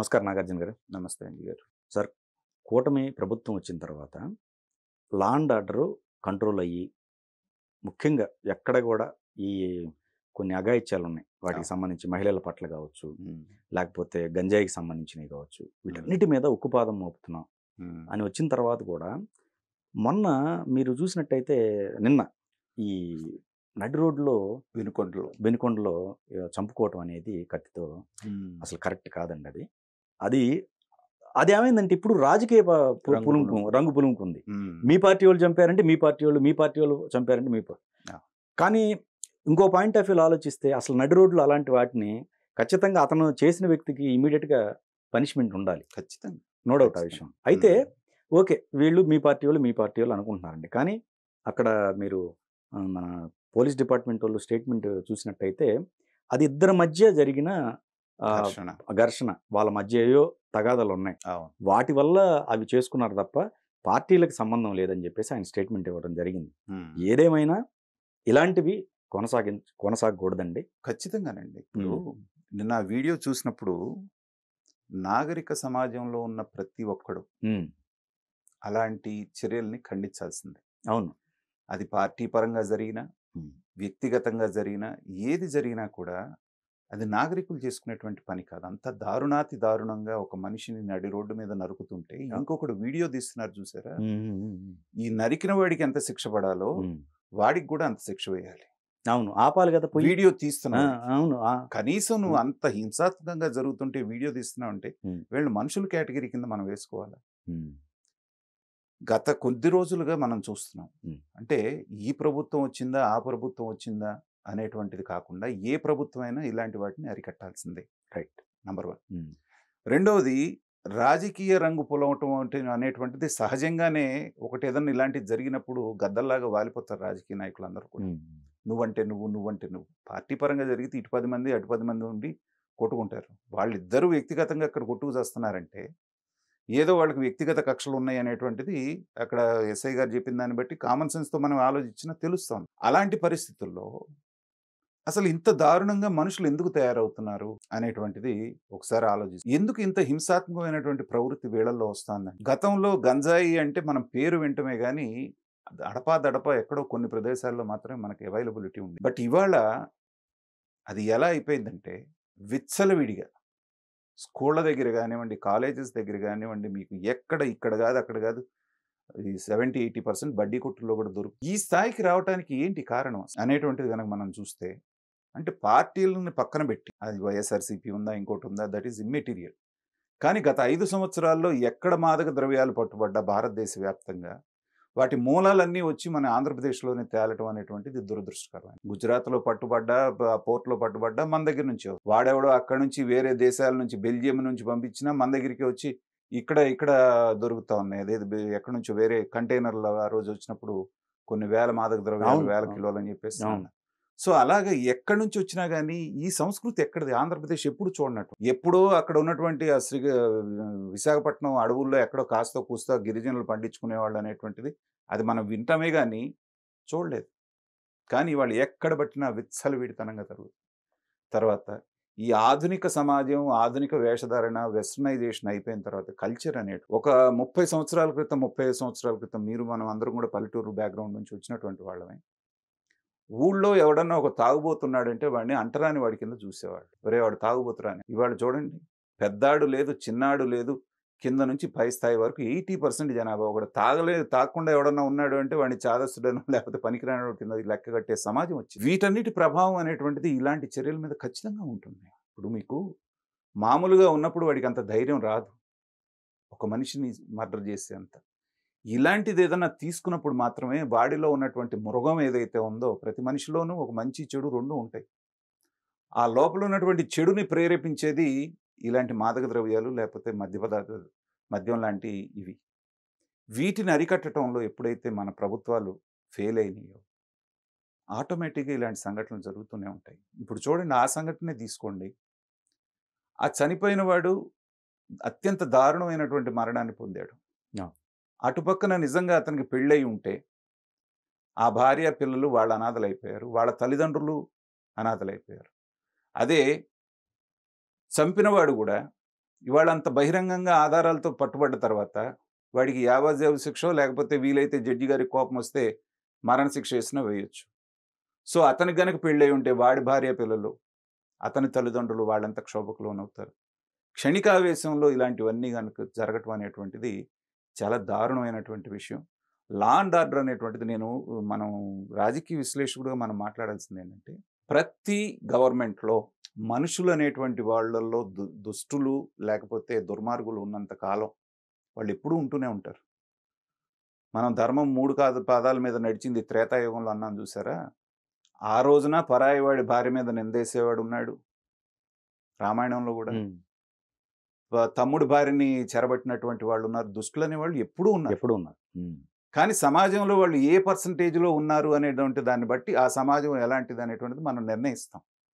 నమస్కారం నాగార్జున గారు. నమస్తే అండి గారు. సార్, కూటమి ప్రభుత్వం వచ్చిన తర్వాత లా అండ్ ఆర్డర్ కంట్రోల్ అయ్యి, ముఖ్యంగా ఎక్కడ గూడా ఈ కొన్ని అఘాయిత్యాలున్నాయి. వాటికి అవును. సంబంధించి మహిళల పట్ల గావచ్చు, హ్మ్. లేకపోతే గంజాయికి సంబంధించినవి గావచ్చు, హ్మ్. వీటన్నిటి మీద ఉక్కుపాదం మోపుతున్నాం హ్మ్. అని వచ్చిన తర్వాత కూడా, మొన్న మీరు చూసినట్టయితే నిన్న ఈ నడి రోడ్డులో వినుకొండలో. బెనుకొండలో చంపుకోవటం అనేది కత్తితో హ్మ్. అసలు కరెక్ట్ కాదండి అది. అది అదేమైందంటే ఇప్పుడు రాజకీయ రంగు పులుముకుంది. హ్మ్. మీ పార్టీ వాళ్ళు చంపారంటే మీ పార్టీ వాళ్ళు, మీ పార్టీ వాళ్ళు చంపారంటే మీ ఆ! కానీ ఇంకో పాయింట్ ఆఫ్ వ్యూలో ఆలోచిస్తే అసలు నడి రోడ్లు అలాంటి వాటిని ఖచ్చితంగా అతను చేసిన వ్యక్తికి ఇమ్మీడియేట్‌గా పనిష్మెంట్ ఉండాలి. ఖచ్చితంగా. నో డౌట్ ఆ ఖచ్చితంగా. విషయం. అయితే హ్మ్. ఓకే. వీళ్ళు మీ పార్టీ వాళ్ళు, మీ పార్టీ వాళ్ళు అనుకుంటున్నారండి. కానీ అక్కడ మీరు మన పోలీస్ డిపార్ట్‌మెంట్ వాళ్ళు స్టేట్‌మెంట్ చూసినట్టయితే అది ఇద్దరి మధ్య జరిగిన ఆహ్, ఘర్షణ. ఘర్షణ. వాళ్ళ మధ్య ఏయో తగాదాలున్నాయి. అవును. వాటి వల్ల అవి చేసుకున్నారు తప్ప పార్టీలకు సంబంధం లేదని చెప్పేసి ఆయన స్టేట్మెంట్ ఇవ్వడం జరిగింది. హ్మ్. ఏదేమైనా ఇలాంటివి కొనసాగకూడదండి. ఖచ్చితంగానండి. ఇప్పుడు హ్మ్. నిన్న ఆ వీడియో చూసినప్పుడు నాగరిక సమాజంలో ఉన్న ప్రతి ఒక్కడు హ్మ్. అలాంటి చర్యల్ని ఖండించాల్సిందే. అవును. అది పార్టీ పరంగా జరిగినా, హ్మ్. వ్యక్తిగతంగా జరిగినా, ఏది జరిగినా కూడా అది నాగరికులు చేసుకునేటువంటి పని కాదు. అంత దారుణాతి దారుణంగా ఒక మనిషిని నడి రోడ్డు మీద నరుకుతుంటే, ఇంకొకడు వీడియో తీస్తున్నారు చూసారా? హ్మ్. హ్మ్. హ్మ్. హ్మ్. ఈ నరికిన వాడికి ఎంత శిక్ష పడాలో, హ్మ్. వాడికి గూడా అంత శిక్ష వేయాలి. అవును. ఆపాలి గదా! పొయ్యి. వీడియో తీస్తున్న ఆ! వాడికి. అవును. ఆ! కనీసం నువ్వు హ్మ్. అంత హింసాత్మకంగా జరుగుతుంటే వీడియో తీస్తున్నావంటే, హ్మ్. వీళ్ళని మనుషుల కేటగిరీ కింద మనం వేసుకోవాలా? హ్మ్. గత కొద్ది రోజులుగా మనం చూస్తున్నాం. హ్మ్. అంటే ఈ ప్రభుత్వం వచ్చిందా, ఆ ప్రభుత్వం వచ్చిందా అనేటువంటిది కాకుండా, ఏ ప్రభుత్వం అయినా ఇలాంటి వాటిని అరికట్టాల్సిందే. రైట్. నంబర్ 1. హ్మ్. రెండవది రాజకీయ రంగు పొలవటం అనేటువంటిది సహజంగానే ఒకటేదన్నా ఇలాంటిది జరిగినప్పుడు గద్దల్లాగా వాలిపోతారు రాజకీయ నాయకులందరూ కూడా. హ్మ్. నువ్వంటే నువ్వు, నువ్వంటే నువ్వు. పార్టీ పరంగా జరిగితే ఇటు 10 మంది, అటు 10 మంది ఉండి కొట్టుకుంటారు. వాళ్ళిద్దరూ వ్యక్తిగతంగా అక్కడ కొట్టుకు చస్తున్నారంటే, ఏదో వాళ్ళకి వ్యక్తిగత కక్షలున్నాయి అనేటువంటిది అక్కడ ఎస్ఐ గారు చెప్పిన దాన్ని బట్టి కామన్ సెన్స్‌తో మనం ఆలోచించినా తెలుస్తోంది. అలాంటి పరిస్థితుల్లో అసలు ఇంత దారుణంగా మనుషులు ఎందుకు తయారవుతున్నారు అనేటువంటిది ఒకసారి ఎందుకు ఇంత హింసాత్మకమైనటువంటి ప్రవృత్తి వీళ్ళల్లో వస్తుందని. గతంలో గంజాయి అంటే మనం పేరు వింటమే గానీ, అడపాదడపా ఎక్కడో కొన్ని ప్రదేశాల్లో మాత్రమే మనకి అవైలబిలిటీ ఉంది. బట్ ఇవాళ అది ఎలా అయిపోయిందంటే విచ్చలవిడిగా స్కూళ్ళ దగ్గర గానివ్వండి, కాలేజెస్ దగ్గర గానివ్వండి, మీకు ఎక్కడ ఇక్కడ గాదు, అక్కడ గాదు, ఈ 70, 80% బడ్డీ కొట్టుల్లో గూడా ఈ స్థాయికి రావటానికి ఏంటి కారణం అనేటువంటిది గనక మనం చూస్తే, అంటే పార్టీలని పక్కన బెట్టి, అది వైఎస్ఆర్‌సీపీ ఉందా, ఇంకోటుందా, దట్ ఈస్ ఇమ్మెటీరియల్. కానీ గత 5 సంవత్సరాల్లో ఎక్కడ మాదక ద్రవ్యాలు పట్టుబడ్డా భారతదేశ వ్యాప్తంగా, వాటి మూలాలన్నీ వచ్చి మన ఆంధ్రప్రదేశ్‌లోనే తేలటం అనేటువంటిది దురదృష్టకరమైనది. గుజరాత్‌లో పట్టుబడ్డా, పోర్ట్‌లో పట్టుబడ్డా మన దగ్గర నుంచే వాడెవడో అక్కడి నుంచి వేరే దేశాల నుంచి బెల్జియం నుంచి పంపించినా మన దగ్గరికే వచ్చి ఇక్కడ ఇక్కడ దొరుకుతా ఉన్నాయి. అదేది ఎక్కడి నుంచో వేరే కంటైనర్‌లో ఆ రోజు వచ్చినప్పుడు కొన్ని వేల మాదక ద్రవ్యాలు, అవును. వేల అవును. కిలోలని చెప్పేసి అవును. అన్నారు. సో, అలాగే ఎక్కడి నుంచి వచ్చినా గానీ, ఈ సంస్కృతి ఎక్కడిది? ఆంధ్రప్రదేశ్ ఎప్పుడు చూడనట్టు. ఎప్పుడో అక్కడ ఉన్నటువంటి ఆ విశాఖపట్నం అడవుల్లో ఎక్కడో కాస్తో కూస్తో గిరిజనులు పండించుకునేవాళ్ళు అనేటువంటిది, అది మనం వింటామే గానీ చూడలేదు. కానీ ఇవాళ ఎక్కడ పట్టినా విచ్చలవిడితనంగా జరుగుతుంది. తర్వాత ఈ ఆధునిక సమాజం, ఆధునిక వేషధారణ, వెస్టర్నైజేషన్ అయిపోయిన తర్వాత కల్చర్ అనేటిది ఒక 30 సంవత్సరాల క్రితం, 35 సంవత్సరాల క్రితం మనం అందరం కూడా పల్లెటూరు బ్యాక్‌గ్రౌండ్ నుంచి వచ్చినటువంటి వాళ్ళమే. ఊళ్ళో ఎవడన్నా ఒక తాగుబోతున్నాడంటే వాడిని అంటరాని వాడి కింద చూసేవాళ్ళు. ఒరేయ్! వాడు తాగుబోతురా అని. ఇవాళ చూడండి, పెద్దాడు లేదు, చిన్నాడు లేదు, కింద నుంచి పై స్థాయి వరకు 80% జనాభా ఒకడు తాగకుండా ఎవడన్నా ఉన్నాడు అంటే వాడిని చాదస్తుడనో లేకపోతే పనికిరానోడి కింద లెక్క కట్టే సమాజం వచ్చింది. వీటన్నిటి ప్రభావం అనేటువంటిది ఇలాంటి చర్యల మీద ఖచ్చితంగా ఉంటుంది. ఇప్పుడు మీకు మామూలుగా ఉన్నప్పుడు వాడికి అంత ధైర్యం రాదు. ఒక మనిషిని మర్డర్ చేసేంత. ఇలాంటిదేదన్నా తీసుకున్నప్పుడు మాత్రమే వాడిలో ఉన్నటువంటి మృగం ఏదైతే ఉందో, ప్రతి మనిషిలోనూ ఒక మంచి, చెడు 2 ఉంటాయి. ఆ లోపల ఉన్నటువంటి చెడుని ప్రేరేపించేది ఇలాంటి మాదక ద్రవ్యాలు, లేకపోతే మద్యం లాంటి ఇవి. వీటిని అరికట్టటంలో ఎప్పుడైతే మన ప్రభుత్వాలు ఫెయిల్ అయినాయో, ఆటోమేటిక్‌గా ఇలాంటి సంఘటనలు జరుగుతూనే ఉంటాయి. ఇప్పుడు చూడండి, ఆ సంఘటనే తీసుకోండి. ఆ చనిపోయిన వాడు అత్యంత దారుణమైనటువంటి మరణాన్ని పొందాడు. ఆ! అటుపక్కన నిజంగా అతనికి పెళ్ళై ఉంటే ఆ భార్య, పిల్లలు వాళ్ళు అనాథలైపోయారు. వాళ్ళ తల్లిదండ్రులు అనాథలైపోయారు. అదే చంపినవాడు గూడా ఇవాళ అంత బహిరంగంగా ఆధారాలతో పట్టుబడ్డ తర్వాత వాడికి యావజ్జీవ శిక్షో లేకపోతే వీలైతే జడ్జి గారికి కోపం వస్తే మరణశిక్ష వేసినా వేయొచ్చు. సో అతనికి గనక పెళ్ళై ఉంటే వాడి భార్య పిల్లలు, అతని తల్లిదండ్రులు వాళ్ళంత క్షోభకు లోనవుతారు. క్షణికావేశంలో ఇలాంటివన్నీ గనుక జరగటం అనేటువంటిది చాలా దారుణమైనటువంటి విషయం. లా అండ్ ఆర్డర్ అనేటువంటిది మనం రాజకీయ విశ్లేషకుడుగా మనం మాట్లాడాల్సింది ఏంటంటే, ప్రతి గవర్నమెంట్‌లో మనుషులు అనేటువంటి వాళ్ళల్లో దుష్టులు లేకపోతే దుర్మార్గులు ఉన్నంత కాలం వాళ్ళెప్పుడూ ఉంటూనే ఉంటారు. మనం ధర్మం 3 పాదాల మీద నడిచింది త్రేతాయుగంలో అన్నాం చూసారా? ఆ రోజున పరాయి వాడి భార్య మీద నిందేసేవాడున్నాడు. రామాయణంలో గూడా. హ్మ్. తమ్ముడి భార్యని చెరబట్టినటువంటి వాళ్ళున్నారు. దుష్టులనేవాళ్ళు ఎప్పుడూ ఉన్నారు. ఎప్పుడూ ఉన్నారు. హ్మ్. కానీ సమాజంలో వాళ్ళు ఏ పర్సెంటేజ్‌లో ఉన్నారు అనేటువంటి దాన్ని బట్టి ఆ సమాజం ఎలాంటిదనేటువంటిది మనం నిర్ణయిస్తాం.